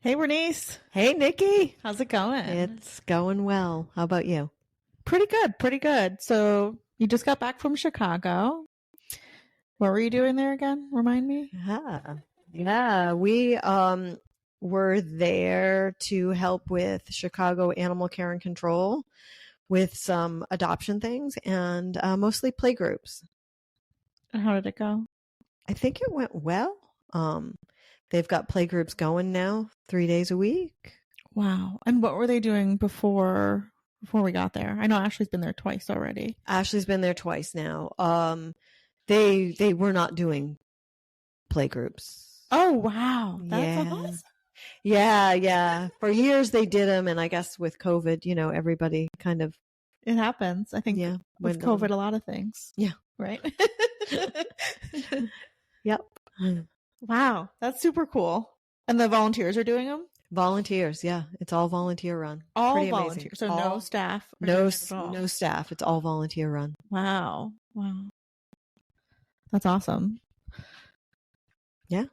Hey, Bernice. Hey, Nikki. How's it going? It's going well. How about you? Pretty good. Pretty good. So you just got back from Chicago. What were you doing there again? Remind me. Yeah. We were there to help with Chicago Animal Care and Control with some adoption things and mostly play groups. And how did it go? I think it went well. They've got play groups going now 3 days a week. Wow. And what were they doing before we got there? I know Ashley's been there twice already. Ashley's been there twice now. They were not doing play groups. Oh, wow. That's awesome. Yeah. For years they did them, and I guess with COVID, everybody kind of. It happens. I think with COVID, a lot of things. Yeah. Right? Yep. Wow. That's super cool. And the volunteers are doing them? Volunteers, yeah. It's all volunteer run. All Pretty volunteers. amazing. So no staff? No staff. It's all volunteer run. Wow. That's awesome. Yeah.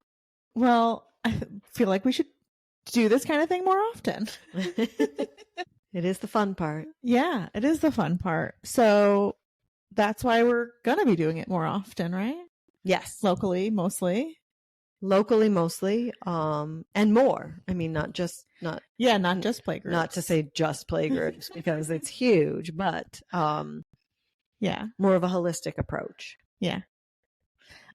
Well, I feel like we should do this kind of thing more often. It is the fun part. Yeah, it is the fun part. So that's why we're going to be doing it more often, right? Yes. Locally, mostly. And more. I mean, not just playgroups. Not to say just playgroups because it's huge, but more of a holistic approach. Yeah.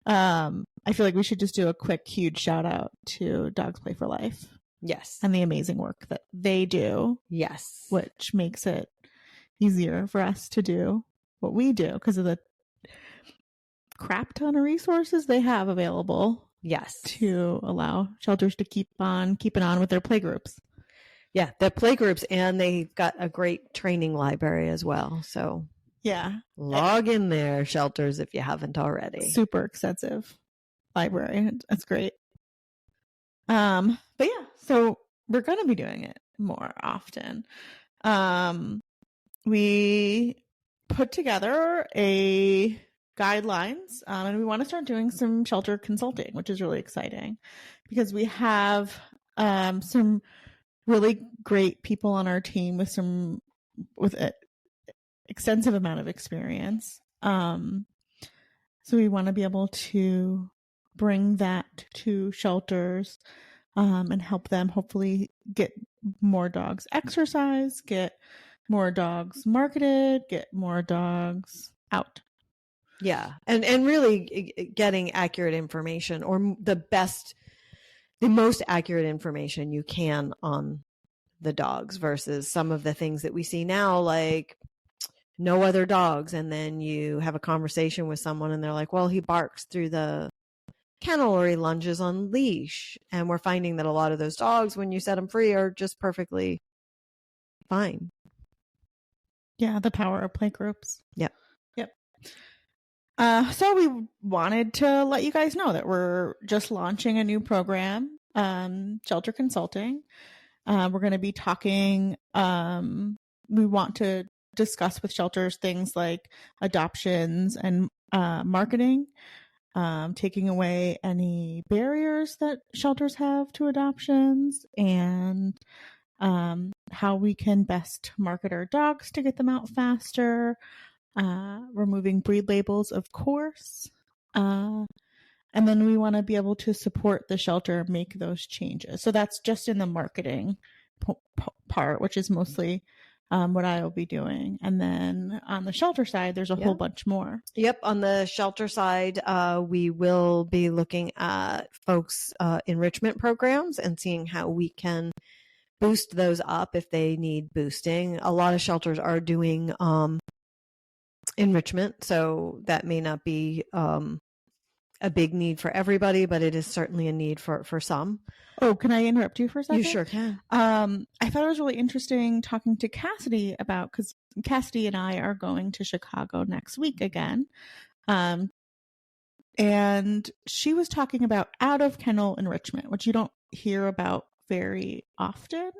I feel like we should just do a quick, huge shout out to Dogs Play for Life. Yes. And the amazing work that they do. Yes. Which makes it easier for us to do what we do because of the crap ton of resources they have available. Yes. To allow shelters to keep on keeping on with their playgroups. Yeah, their playgroups, and they've got a great training library as well. So yeah, log in there, shelters, if you haven't already. Super extensive library. That's great. But yeah, so we're going to be doing it more often. We put together a guidelines and we want to start doing some shelter consulting, which is really exciting because we have some really great people on our team with an extensive amount of experience. So we want to be able to bring that to shelters and help them hopefully get more dogs exercise, get more dogs marketed, get more dogs out. Yeah. And really getting accurate information, or the most accurate information you can on the dogs versus some of the things that we see now, like no other dogs. And then you have a conversation with someone and they're like, well, he barks through the kennel or he lunges on leash. And we're finding that a lot of those dogs, when you set them free, are just perfectly fine. Yeah. The power of play groups. Yep. So we wanted to let you guys know that we're just launching a new program, Shelter Consulting. We're going to be talking, we want to discuss with shelters things like adoptions and marketing, taking away any barriers that shelters have to adoptions, and how we can best market our dogs to get them out faster. Removing breed labels, of course. And then we want to be able to support the shelter make those changes. So that's just in the marketing part, which is mostly what I will be doing. And then on the shelter side, there's a whole bunch more. Yep. On the shelter side, we will be looking at folks' enrichment programs and seeing how we can boost those up if they need boosting. A lot of shelters are doing enrichment, so that may not be a big need for everybody, but it is certainly a need for some. Oh, can I interrupt you for a second? You sure can. I thought it was really interesting talking to Cassidy about, because Cassidy and I are going to Chicago next week again. And she was talking about out of kennel enrichment, which you don't hear about very often.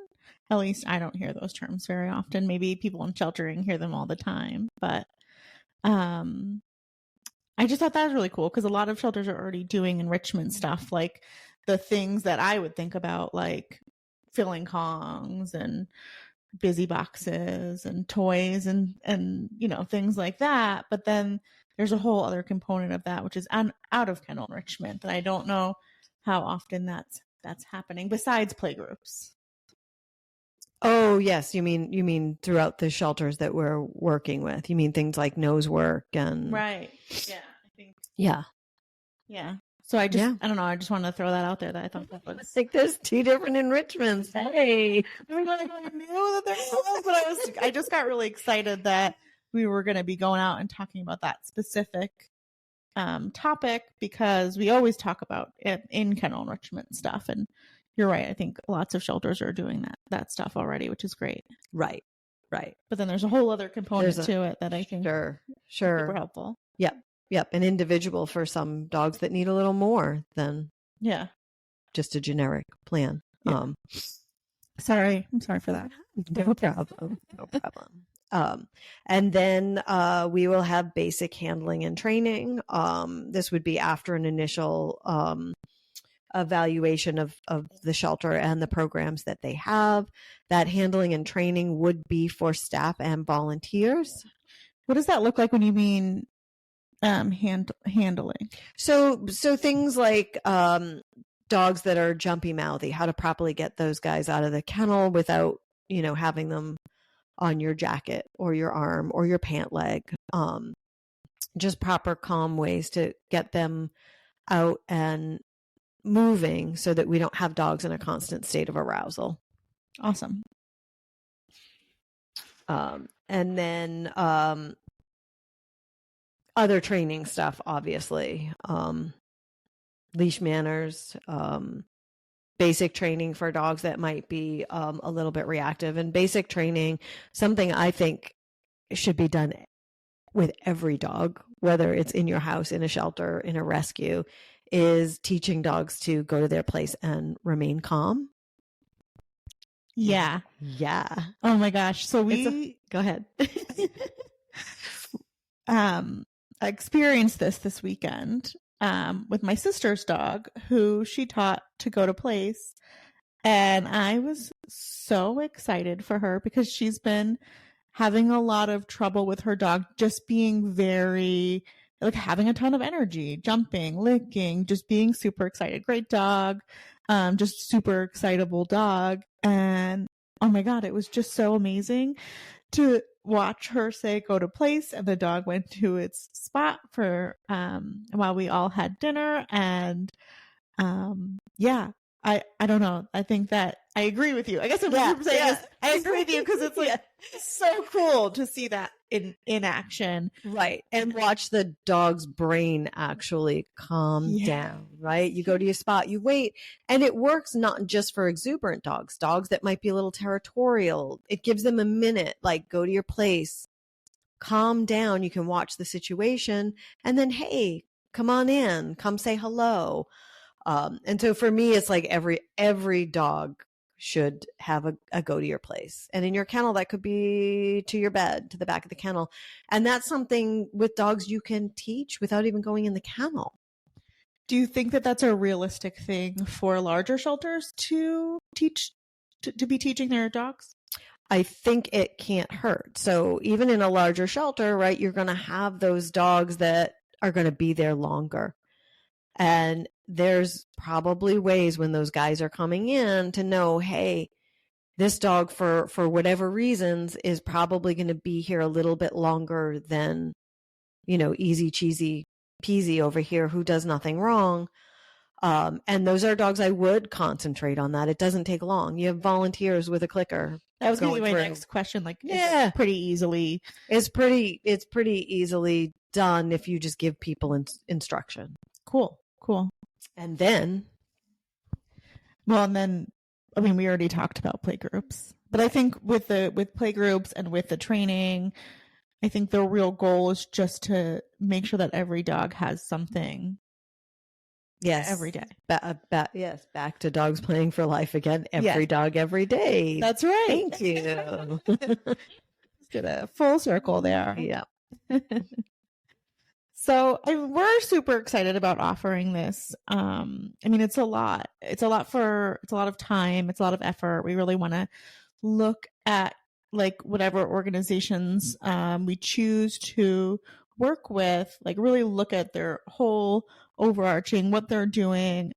At least I don't hear those terms very often. Maybe people in sheltering hear them all the time, but I just thought that was really cool because a lot of shelters are already doing enrichment stuff, like the things that I would think about, like filling Kongs and busy boxes and toys and things like that. But then there's a whole other component of that, which is out of kennel enrichment, that I don't know how often that's happening besides playgroups. Oh yes, you mean throughout the shelters that we're working with. You mean things like nose work and right? Yeah, I think. Yeah. So I don't know. I just wanted to throw that out there. That I thought that was. I think there's 2 different enrichments. Hey, I knew that there was, but I just got really excited that we were going to be going out and talking about that specific topic, because we always talk about it in kennel enrichment stuff. And you're right. I think lots of shelters are doing that stuff already, which is great. Right. But then there's a whole other component to it that I think sure super helpful. Yep. An individual for some dogs that need a little more than just a generic plan. Yeah. I'm sorry for that. No problem. And then we will have basic handling and training. This would be after an initial evaluation of the shelter and the programs that they have. That handling and training would be for staff and volunteers. What does that look like when you mean handling? So things like dogs that are jumpy mouthy, how to properly get those guys out of the kennel without having them on your jacket or your arm or your pant leg. Just proper calm ways to get them out and moving so that we don't have dogs in a constant state of arousal. Awesome. And then other training stuff, obviously. Leash manners, basic training for dogs that might be a little bit reactive. And basic training, something I think should be done with every dog, whether it's in your house, in a shelter, in a rescue, is teaching dogs to go to their place and remain calm. Yeah. Oh my gosh. So go ahead. I experienced this weekend with my sister's dog, who she taught to go to place. And I was so excited for her because she's been having a lot of trouble with her dog just being very, like, having a ton of energy, jumping, licking, just being super excited. Great dog, just super excitable dog. And oh my God, it was just so amazing to watch her say go to place, and the dog went to its spot for while we all had dinner. And I don't know. I think that I agree with you. I guess what I'm saying is I agree with you, because it's like so cool to see that in action. Right. And watch the dog's brain actually calm down, right? You go to your spot, you wait, and it works not just for exuberant dogs that might be a little territorial. It gives them a minute, like, go to your place, calm down. You can watch the situation, and then, hey, come on in, come say hello. And so for me, it's like every dog should have a go to your place. And in your kennel, that could be to your bed, to the back of the kennel. And that's something with dogs you can teach without even going in the kennel. Do you think that that's a realistic thing for larger shelters to teach, to be teaching their dogs? I think it can't hurt. So even in a larger shelter, right, you're going to have those dogs that are going to be there longer. And there's probably ways when those guys are coming in to know, hey, this dog for whatever reasons is probably going to be here a little bit longer than, easy cheesy peasy over here who does nothing wrong. And those are dogs I would concentrate on that. It doesn't take long. You have volunteers with a clicker. That was going to be my next question. Like, it's pretty easily. It's pretty easily done if you just give people instruction. Cool. And then, we already talked about playgroups, but I think with playgroups and with the training, I think the real goal is just to make sure that every dog has something. Yes. Every day. Yes. Back to dogs playing for life again. Every dog, every day. That's right. Thank you. Let's get a full circle there. Yeah. So we're super excited about offering this. I mean, it's a lot. It's a lot of time. It's a lot of effort. We really want to look at like whatever organizations we choose to work with, like really look at their whole overarching, what they're doing.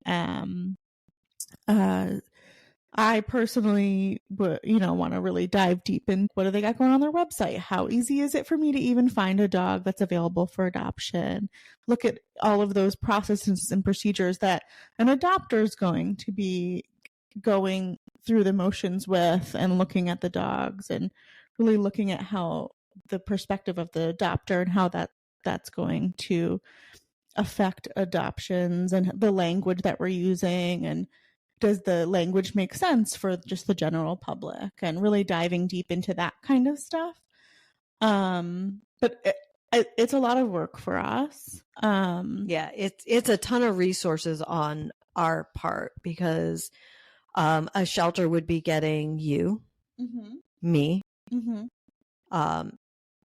I personally would, want to really dive deep in what do they got going on their website? How easy is it for me to even find a dog that's available for adoption? Look at all of those processes and procedures that an adopter is going to be going through the motions with, and looking at the dogs and really looking at how the perspective of the adopter and how that's going to affect adoptions, and the language that we're using, and does the language make sense for just the general public, and really diving deep into that kind of stuff. But it's a lot of work for us. Yeah, it's a ton of resources on our part, because a shelter would be getting you, me,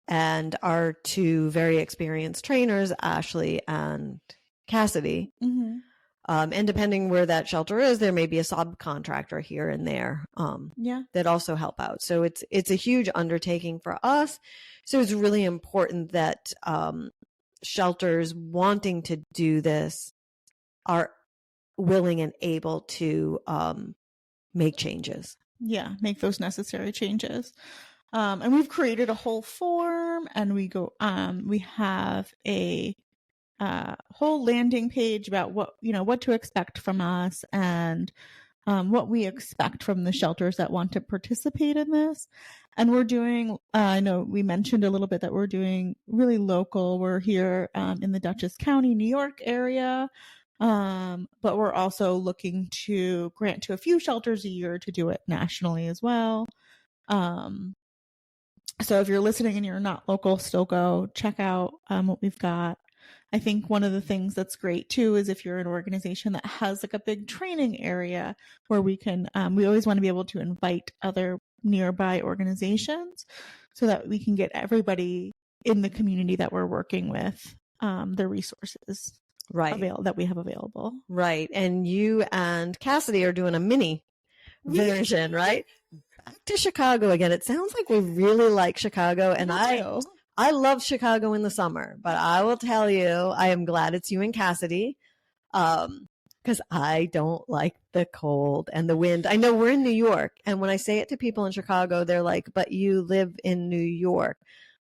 and our two very experienced trainers, Ashley and Cassidy. And depending where that shelter is, there may be a subcontractor here and there that also help out. So it's a huge undertaking for us. So it's really important that shelters wanting to do this are willing and able to make changes. Yeah, make those necessary changes. And we've created a whole form, and we have a whole landing page about what to expect from us, and what we expect from the shelters that want to participate in this. And we're doing, I know we mentioned a little bit that we're doing really local. We're here in the Dutchess County, New York area. But we're also looking to grant to a few shelters a year to do it nationally as well. So if you're listening and you're not local, still go check out what we've got. I think one of the things that's great too is if you're an organization that has like a big training area where we can, we always want to be able to invite other nearby organizations so that we can get everybody in the community that we're working with the resources that we have available. Right. And you and Cassidy are doing a mini version, right? Back to Chicago again. It sounds like we really like Chicago, and I love Chicago in the summer, but I will tell you, I am glad it's you and Cassidy, because I don't like the cold and the wind. I know we're in New York, and when I say it to people in Chicago, they're like, but you live in New York.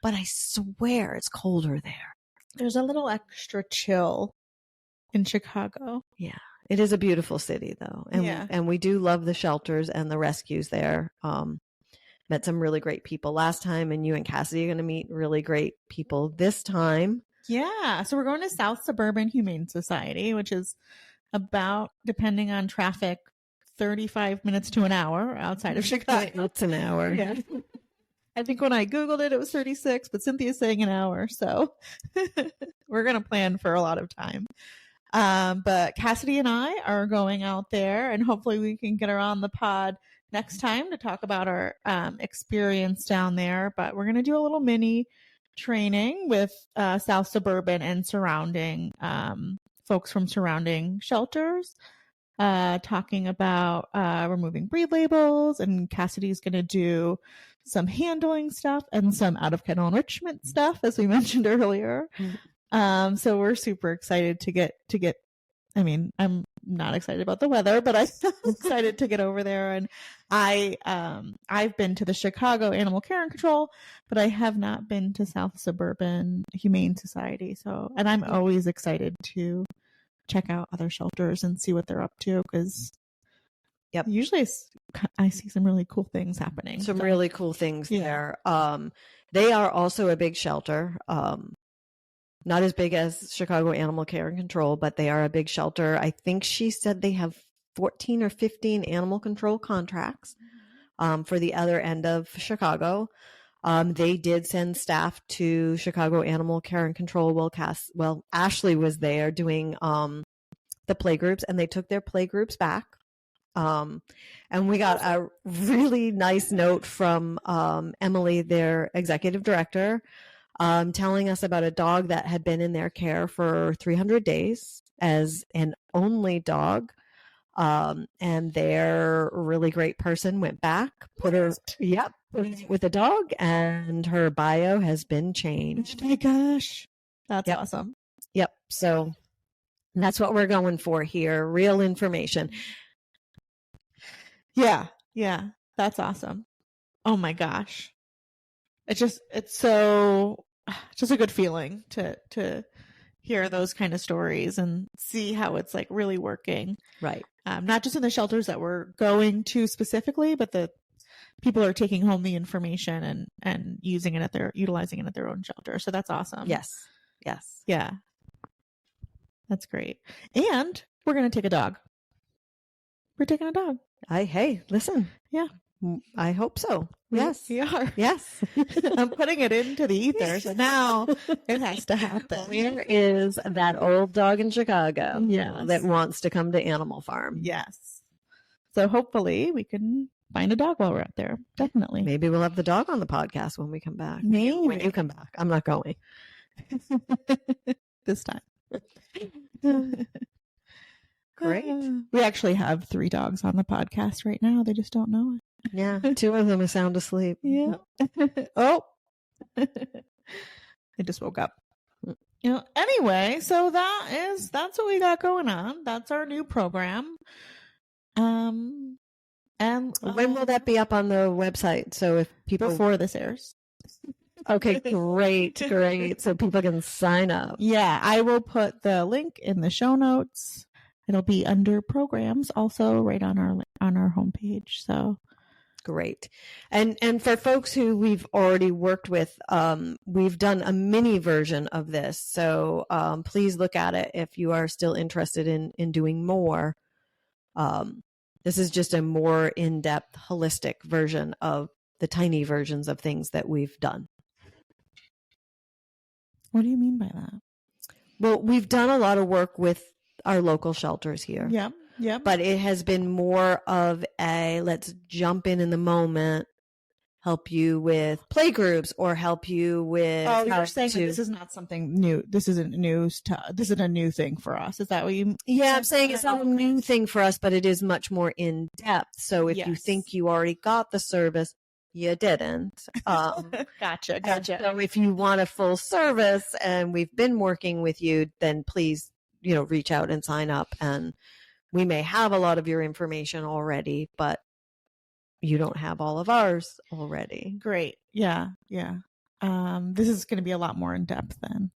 But I swear it's colder there. There's a little extra chill in Chicago. Yeah. It is a beautiful city, though. And we do love the shelters and the rescues there. Met some really great people last time, and you and Cassidy are going to meet really great people this time. Yeah. So we're going to South Suburban Humane Society, which is about, depending on traffic, 35 minutes to an hour outside of Chicago. That's an hour. Yeah. I think when I Googled it, it was 36, but Cynthia's saying an hour. So we're going to plan for a lot of time. But Cassidy and I are going out there, and hopefully we can get her on the pod next time to talk about our experience down there. But we're going to do a little mini training with South Suburban and surrounding folks from surrounding shelters, talking about removing breed labels, and Cassidy's going to do some handling stuff and some out of kennel enrichment stuff, as we mentioned earlier. So we're super excited to get, I mean, I'm not excited about the weather, but I'm excited to get over there. And I've been to the Chicago Animal Care and Control, but I have not been to South Suburban Humane Society. And I'm always excited to check out other shelters and see what they're up to, because usually I see some really cool things happening. Really cool things there. They are also a big shelter. Not as big as Chicago Animal Care and Control, but they are a big shelter. I think she said they have 14 or 15 animal control contracts for the other end of Chicago. They did send staff to Chicago Animal Care and Control. Well, Ashley was there doing the play groups, and they took their play groups back. And we got a really nice note from Emily, their executive director. telling us about a dog that had been in their care for 300 days as an only dog. And their really great person went back, put her with a dog, and her bio has been changed. Oh my gosh. That's awesome. Yep. So that's what we're going for here. Real information. Yeah. Yeah. That's awesome. Oh my gosh. It's just a good feeling to hear those kind of stories and see how it's like really working. Right. Not just in the shelters that we're going to specifically, but the people are taking home the information and utilizing it at their own shelter. So that's awesome. Yes. Yes. Yeah. That's great. And we're going to take a dog. We're taking a dog. Hey, listen. Yeah. I hope so. Yes. We are. Yes. I'm putting it into the ether. So now it has to happen. Where is that old dog in Chicago that wants to come to Animal Farm? Yes. So hopefully we can find a dog while we're out there. Definitely. Maybe we'll have the dog on the podcast when we come back. Maybe. When you come back. I'm not going. This time. Great. We actually have 3 dogs on the podcast right now. They just don't know it. Yeah. 2 of them are sound asleep. Yeah. Oh. They just woke up. Anyway, so that's what we got going on. That's our new program. And when will that be up on the website? So if people before this airs. Okay, great. So people can sign up. Yeah, I will put the link in the show notes. It'll be under programs, also right on our homepage. So great. And for folks who we've already worked with, we've done a mini version of this. So please look at it if you are still interested in doing more. This is just a more in-depth, holistic version of the tiny versions of things that we've done. What do you mean by that? Well, we've done a lot of work with our local shelters here. Yeah. But it has been more of a let's jump in the moment, help you with play groups or help you with. Oh, you're saying that this is not something new. This isn't news. This isn't a new thing for us. Is that what you? Yeah, I'm saying it's not a new thing for us, but it is much more in depth. So if you think you already got the service, you didn't. Gotcha. So if you want a full service and we've been working with you, then please, reach out and sign up. And we may have a lot of your information already, but you don't have all of ours already. Great. Yeah. This is going to be a lot more in depth than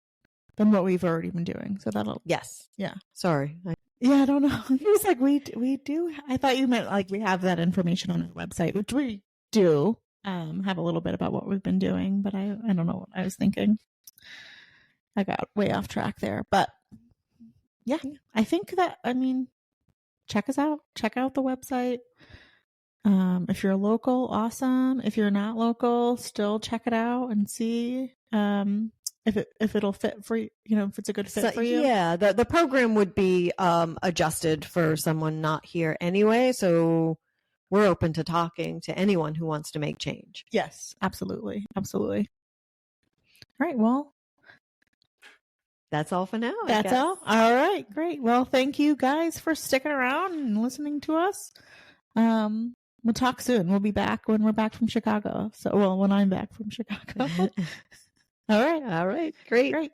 what we've already been doing. So that'll. Yes. Yeah. Sorry. I don't know. It was like we do. I thought you meant like we have that information on our website, which we do. Have a little bit about what we've been doing, but I don't know what I was thinking. I got way off track there, but yeah, I think that, check us out. Check out the website. If you're local, awesome. If you're not local, still check it out and see if it'll fit for you. If it's a good fit for you. Yeah, the program would be adjusted for someone not here anyway. So we're open to talking to anyone who wants to make change. Yes, absolutely. All right. Well, that's all for now. That's all. All right. Great. Well, thank you guys for sticking around and listening to us. We'll talk soon. We'll be back when we're back from Chicago. When I'm back from Chicago. All right. Great.